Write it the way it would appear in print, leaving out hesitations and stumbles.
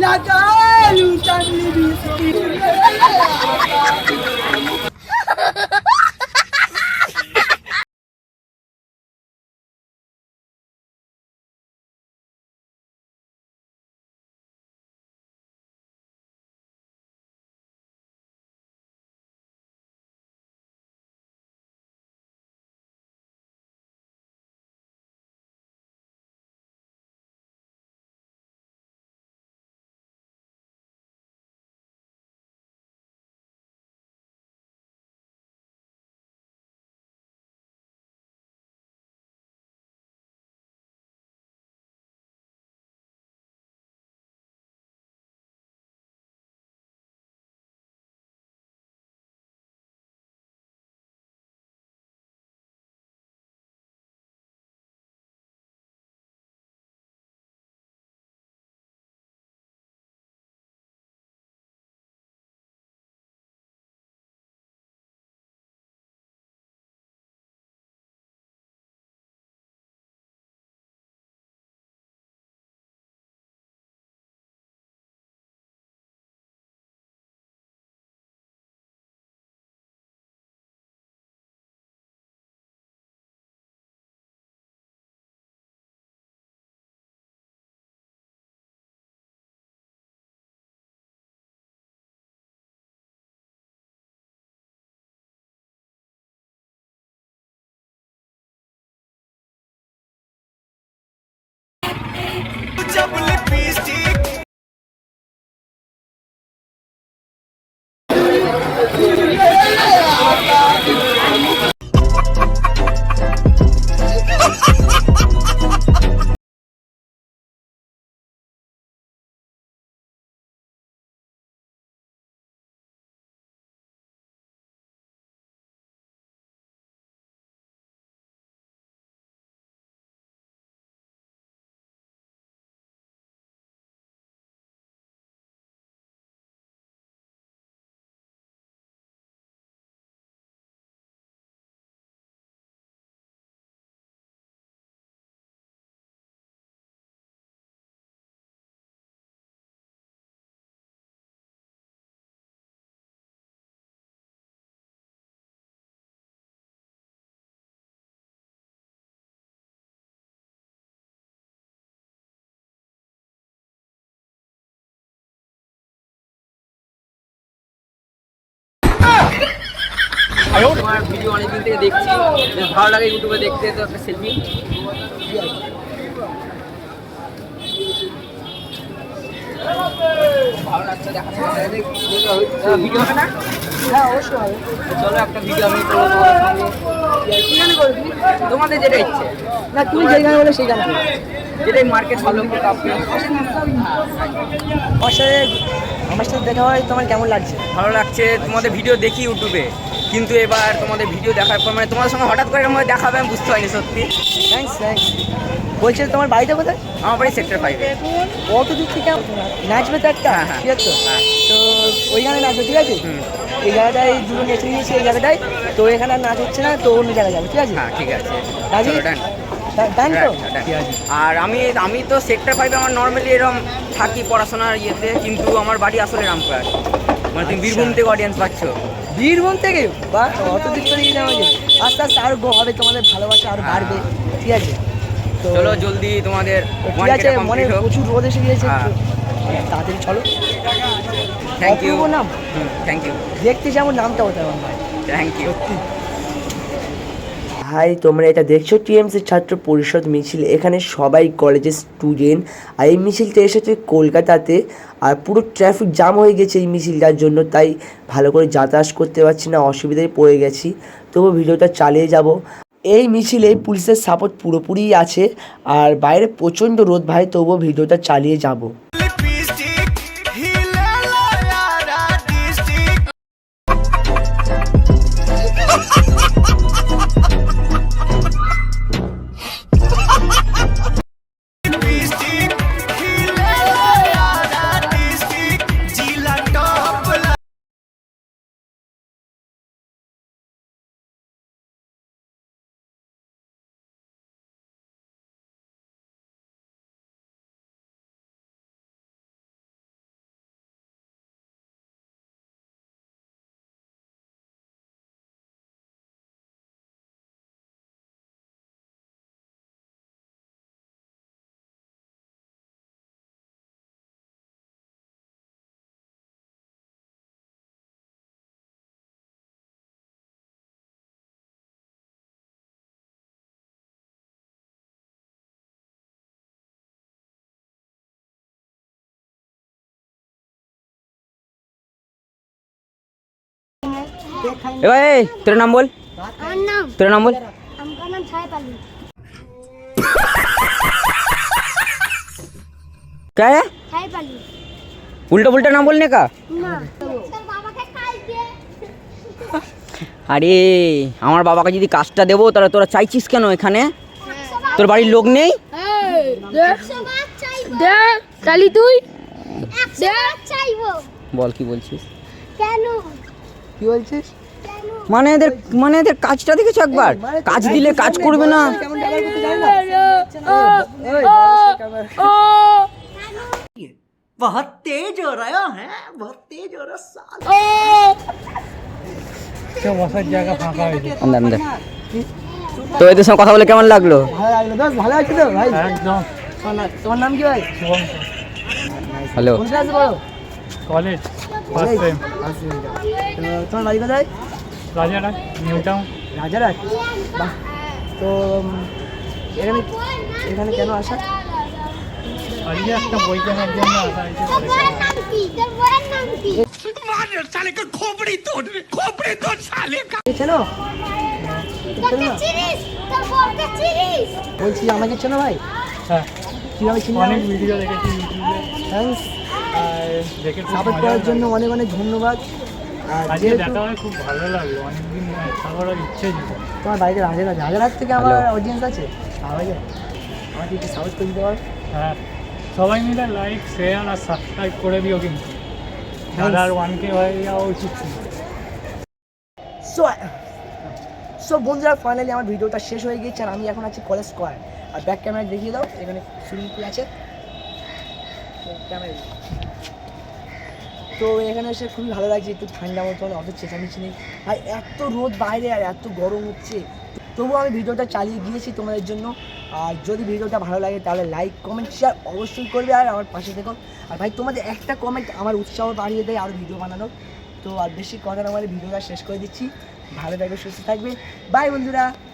লাগাই উঠানলি বৃষ্টি তোমার ভিডিও অনেকদিন থেকে দেখছি, ভালো লাগে ইউটিউবে দেখতে, তো একটা সেলফি। ভালো লাগছে দেখাতে, ভিডিও হবে না? হ্যাঁ অবশ্যই হবে। চলো একটা ভিডিও আমি করবো তোমাদের সঙ্গে। কি গানে করবি? তোমাদের যেটা ইচ্ছে, না তুমি যেই গানে বলে সেই গানে করবি। যেটাই মার্কেট ভালো হোক আপনি। আমার সাথে দেখা হয়, তোমার কেমন লাগছে? ভালো লাগছে, তোমাদের ভিডিও দেখি ইউটিউবে, কিন্তু এবার তোমাদের ভিডিও দেখার পর মানে তোমাদের সঙ্গে হঠাৎ করে এরকম দেখাবে আমি বুঝতে পারিনি সত্যি। Thanks thanks. বলছি তোমার বাড়িটা কোথায়? আমার বাড়ি সেক্টর 5-এ। কত দূর থেকে নাচবে তো একটা? হ্যাঁ, হ্যাঁ। ঠিক আছে তো? হ্যাঁ। তো ওইখানে নাচবে, ঠিক আছে? হুম। এই জায়গাটায় দুটো নেচে নিয়েছি, এই জায়গাটায় তো এখানে আর নাচ হচ্ছে না, তো অন্য জায়গায় যাবো, ঠিক আছে? হ্যাঁ ঠিক আছে, রাজি? চলো ডান। ডান তো? হ্যাঁ, ঠিক আছে। আর আমি তো সেক্টর 5-এ আমার নর্মালি এরকম থাকি পড়াশোনার ইয়েতে, কিন্তু আমার বাড়ি আসলে রামপুরহাট। মানে তুমি বীরভূম থেকে অডিয়েন্স পাচ্ছ। বীরভূম থেকে? বা অত দিক করে গিয়ে আমাকে আস্তে আস্তে আরো গ্রো হবে, তোমাদের ভালোবাসা আরো বাড়বে, ঠিক আছে? তো চলো জলদি তোমাদের ঠিক আছে, মনে প্রচুর রোদ এসে গিয়েছে, হ্যাঁ। তাড়াতাড়ি চলো। Thank you. অপূর্ব নাম, থ্যাংক ইউ। দেখতে যেমন নামটা হতে আমার ভাই। Thank you. ভাই তোমরা এটা দেখছো টিএমসি ছাত্র পরিষদ মিছিল। এখানে সবাই কলেজের স্টুডেন্ট, আর এই মিছিলটা এসেছে কলকাতাতে, আর পুরো ট্রাফিক জ্যাম হয়ে গেছে এই মিছিলটার জন্য, তাই ভালো করে যাতায়াত করতে পারছি না, অসুবিধায় পড়ে গেছি। তবু ভিডিওটা চালিয়ে যাব। এই মিছিলে পুলিশের সাপোর্ট পুরোপুরিই আছে, আর বাইরে প্রচণ্ড রোদ ভাই, তবুও ভিডিওটা চালিয়ে যাব। এবার তোর নাম বল, আমার নাম তোর নাম বল। আমার নাম ছায় পালু। কে ছায় পালু উল্টো পুল্টা নাম বলনে কা? না তোর বাবাকে কাজ দে। আরে আমার বাবাকে যদি কাজটা দেবো তাহলে তোরা চাইছিস কেন এখানে? তোর বাড়ির লোক নেই? দে কালি তুই 100 বার চাইবো। বল কি বলছিস? কেন কি বলছিস? কেন মানে এদের কাজটা দেখেছো একবার? কাজ দিলে কাজ করবে না। কেমন ব্যবহার করতে জানে না? ওই, মানুষের camera- बहुत तेज हो रहा है बहुत तेज हो रहा साल আন্দার তো এদের সঙ্গে কথা বলে কেমন লাগলো? ভালো লাগলো দোস্ত, ভালো আছি তো ভাই? একদম। তোমার নাম কি ভাই? হ্যালো, কোন ক্লাসে পড়ো? College College? তো তোমার বাড়ি কোথায়? রাজারহাট নিউ টাউন। রাজারহাট? বাহ। তো এখানে এখানে কেন আসা? আজকে একটা বই কেনার জন্য আসা হয়েছে। তোর বউয়ের নাম কি? তোর বউয়ের নাম কি? চেনো? তোকে চিনিস? তোর বউকে চিনিস? বলছি আমাকে চেনো ভাই? হ্যাঁ, কীভাবে চিনি? অনেক ভিডিও দেখেছি ইউটিউবে থ্যাঙ্কস। আর দেখে খুব সাপোর্ট মজা করার জন্য লাগলো। অনেক অনেক ধন্যবাদ। আর আজকে যেহেতু দেখা হয় খুব ভালো লাগলো, অনেকদিন দেখা করার ইচ্ছে ছিল। তোমার বাড়িতে রাজারহাট থেকে আমার অডিয়েন্স আছে, পাওয়া যায়, আমাকে একটু সাপোর্ট করে দিতে পারো? হ্যাঁ, সবাই মিলে লাইক শেয়ার আর সাবস্ক্রাইব করে দিও কিন্তু। দাদার 1K হয়ে যাওয়া উচিত ছিল। সো বন্ধুরা, ফাইনালি আমার ভিডিওটা শেষ হয়ে গেছে আর আমি এখন আছি কলেজ স্কোয়ার। আর ব্যাক ক্যামেরা দেখিয়ে দাও, এখানে সুইমিং পুল আছে ক্যামেরা। তো এখানে এসে খুবই ভালো লাগছে, একটু ঠান্ডা মতন, অত চেঁচামেচি নেই। আর এত রোদ বাইরে আর এত গরম হচ্ছে, তবুও আমি ভিডিওটা চালিয়ে গিয়েছি তোমাদের জন্য। আর যদি ভিডিওটা ভালো লাগে তাহলে লাইক কমেন্ট শেয়ার অবশ্যই করবে আর আমার পাশে থেকো। আর ভাই তোমাদের একটা কমেন্ট আমার উৎসাহ বাড়িয়ে দেয় আরও ভিডিও বানানোর। তো আর বেশি কথা না বলে ভিডিওটা শেষ করে দিচ্ছি। ভালো থাকবে, সুস্থ থাকবে, বাই বন্ধুরা।